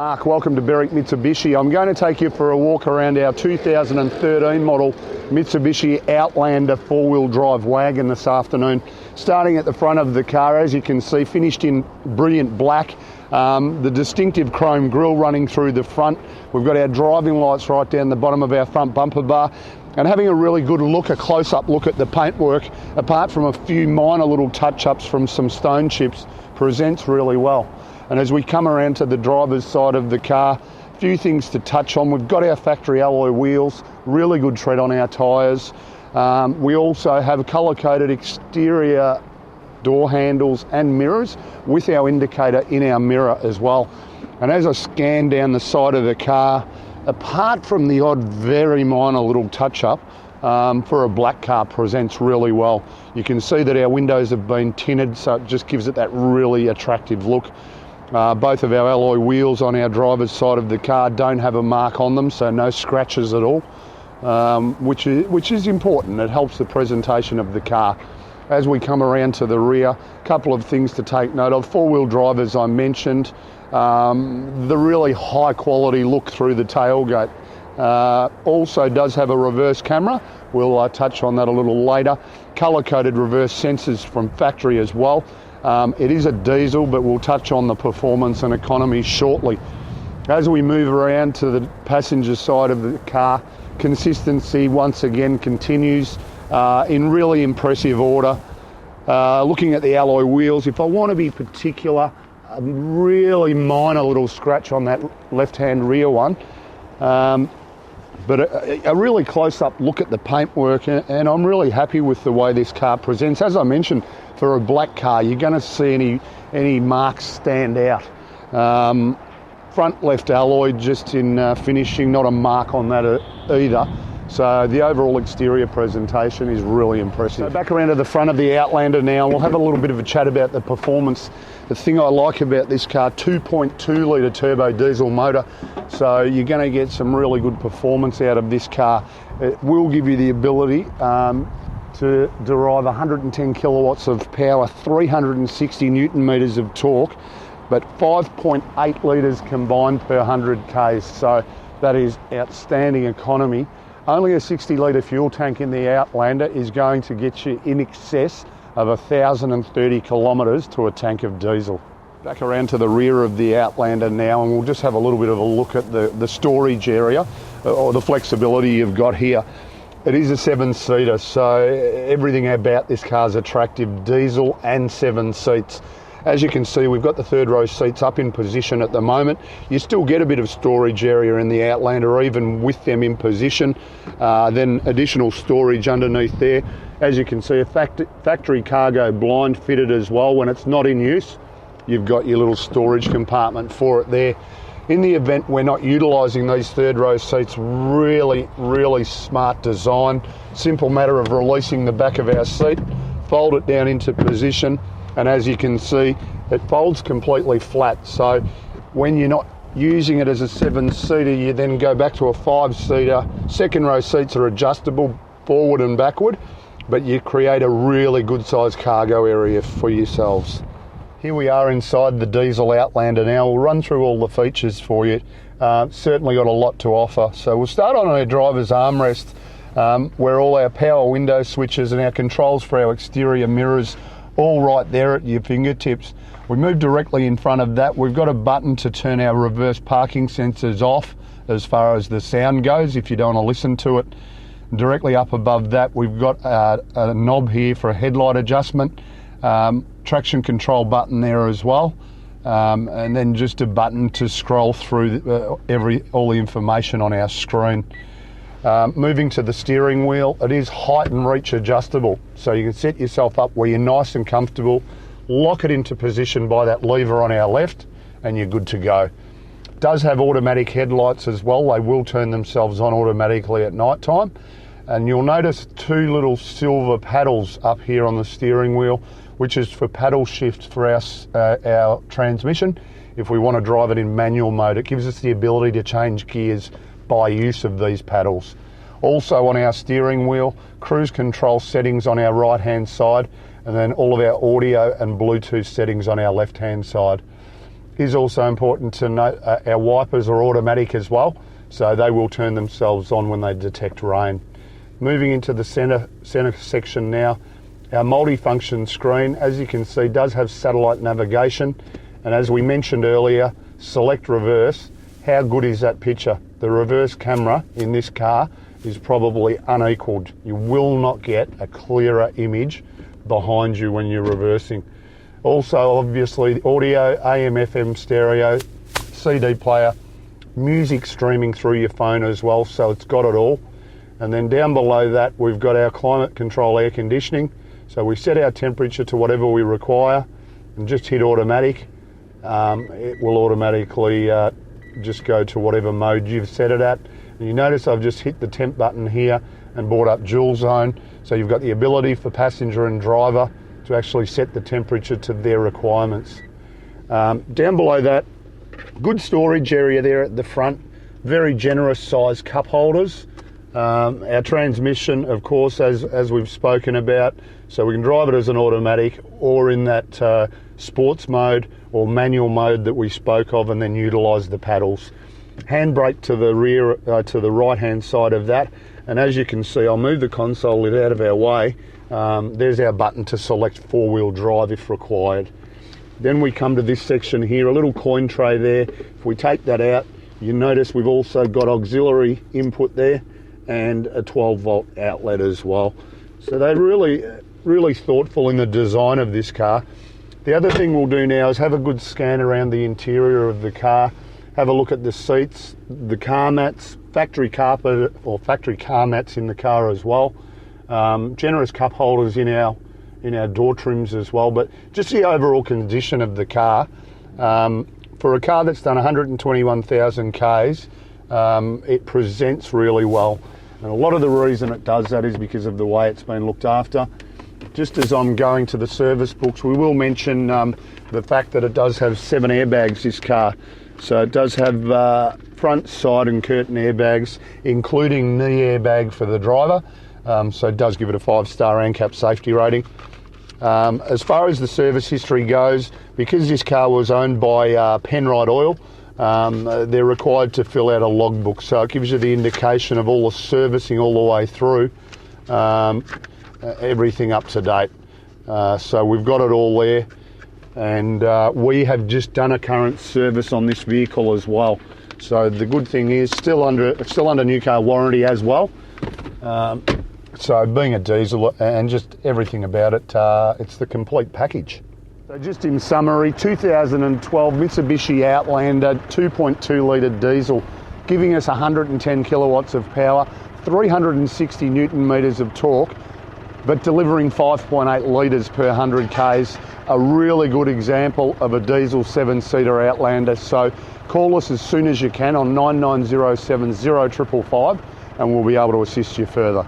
Mark, welcome to Berwick Mitsubishi. I'm going to take you for a walk around our 2013 model Mitsubishi Outlander four-wheel drive wagon this afternoon. Starting at the front of the car, as you can see, finished in brilliant black. The distinctive chrome grille running through the front. We've got our driving lights right down the bottom of our front bumper bar. And having a really good look, a close-up look at the paintwork, apart from a few minor little touch-ups from some stone chips, presents really well. And as we come around to the driver's side of the car, a few things to touch on. We've got our factory alloy wheels, really good tread on our tyres. We also have colour-coded exterior door handles and mirrors with our indicator in our mirror as well. And as I scan down the side of the car, apart from the odd very minor little touch-up, for a black car presents really well. You can see that our windows have been tinted, so it just gives it that really attractive look. Both of our alloy wheels on our driver's side of the car don't have a mark on them, so no scratches at all, which is important. It helps the presentation of the car. As we come around to the rear, a couple of things to take note of. Four-wheel drive, as I mentioned, the really high quality look through the tailgate. Also does have a reverse camera. We'll touch on that a little later. Colour-coded reverse sensors from factory as well. It is a diesel, but we'll touch on the performance and economy shortly. As we move around to the passenger side of the car, consistency once again continues in really impressive order. Looking at the alloy wheels, if I want to be particular, a really minor little scratch on that left-hand rear one. But a really close-up look at the paintwork, and I'm really happy with the way this car presents. As I mentioned, for a black car, you're going to see any marks stand out. Front left alloy just in finishing, not a mark on that either. So the overall exterior presentation is really impressive. So back around to the front of the Outlander now, we'll have a little bit of a chat about the performance. The thing I like about this car, 2.2 litre turbo diesel motor, so you're going to get some really good performance out of this car. It will give you the ability to derive 110 kilowatts of power, 360 newton metres of torque, but 5.8 litres combined per 100 k's, so that is outstanding economy. Only a 60 litre fuel tank in the Outlander is going to get you in excess of 1,030 kilometres to a tank of diesel. Back around to the rear of the Outlander now, and we'll just have a little bit of a look at the storage area, or the flexibility you've got here. It is a 7-seater, so everything about this car is attractive, diesel and 7 seats. As you can see, we've got the third row seats up in position at the moment. You still get a bit of storage area in the Outlander, even with them in position. Then additional storage underneath there. As you can see, a factory cargo blind fitted as well. When it's not in use, you've got your little storage compartment for it there. In the event we're not utilising these third row seats, really smart design. Simple matter of releasing the back of our seat, fold it down into position, and as you can see, it folds completely flat. So when you're not using it as a 7-seater, you then go back to a 5-seater. Second row seats are adjustable forward and backward, but you create a really good sized cargo area for yourselves. Here we are inside the diesel Outlander now. We'll run through all the features for you. Certainly got a lot to offer. So we'll start on our driver's armrest, where all our power window switches and our controls for our exterior mirrors all right there at your fingertips. We move directly in front of that. We've got a button to turn our reverse parking sensors off as far as the sound goes, if you don't want to listen to it. Directly up above that, we've got a knob here for a headlight adjustment, traction control button there as well, and then just a button to scroll through all the information on our screen. Moving to the steering wheel, it is height and reach adjustable, so you can set yourself up where you're nice and comfortable, lock it into position by that lever on our left, and you're good to go. It does have automatic headlights as well. They will turn themselves on automatically at night time, and you'll notice 2 little silver paddles up here on the steering wheel, which is for paddle shift for our transmission. If we want to drive it in manual mode, it gives us the ability to change gears by use of these paddles. Also on our steering wheel, cruise control settings on our right hand side, and then all of our audio and Bluetooth settings on our left hand side. Is also important to note our wipers are automatic as well, so they will turn themselves on when they detect rain. Moving into the center section now, our multifunction screen, as you can see, does have satellite navigation, and as we mentioned earlier, select reverse. How good is that picture? The reverse camera in this car is probably unequaled. You will not get a clearer image behind you when you're reversing. Also, obviously, audio, AM, FM, stereo, CD player, music streaming through your phone as well, so it's got it all. And then down below that, we've got our climate control air conditioning. So we set our temperature to whatever we require and just hit automatic. It will automatically just go to whatever mode you've set it at. And you notice I've just hit the temp button here and brought up dual zone. So you've got the ability for passenger and driver to actually set the temperature to their requirements. Down below that, good storage area there at the front, very generous size cup holders. Our transmission, of course, as we've spoken about, so we can drive it as an automatic or in that sports mode or manual mode that we spoke of, and then utilise the paddles. Handbrake to the rear, to the right hand side of that, and as you can see, I'll move the console lid out of our way. There's our button to select four-wheel drive if required. Then we come to this section here, a little coin tray there. If we take that out, you notice we've also got auxiliary input there and a 12-volt outlet as well. So they're really thoughtful in the design of this car. The other thing we'll do now is have a good scan around the interior of the car, have a look at the seats, the car mats, factory carpet or factory car mats in the car as well. Generous cup holders in our door trims as well, but just the overall condition of the car. For a car that's done 121,000 Ks, it presents really well. And a lot of the reason it does that is because of the way it's been looked after. Just as I'm going to the service books, we will mention the fact that it does have 7 airbags, this car. So it does have front, side and curtain airbags, including knee airbag for the driver. So it does give it a 5-star ANCAP safety rating. As far as the service history goes, because this car was owned by Penrite Oil, they're required to fill out a logbook, so it gives you the indication of all the servicing all the way through, everything up to date. So we've got it all there, and we have just done a current service on this vehicle as well. So the good thing is still under new car warranty as well. So being a diesel and just everything about it, it's the complete package. So just in summary, 2012 Mitsubishi Outlander 2.2 litre diesel, giving us 110 kilowatts of power, 360 Newton metres of torque, but delivering 5.8 litres per 100 Ks. A really good example of a diesel 7-seater Outlander. So call us as soon as you can on 99070555 and we'll be able to assist you further.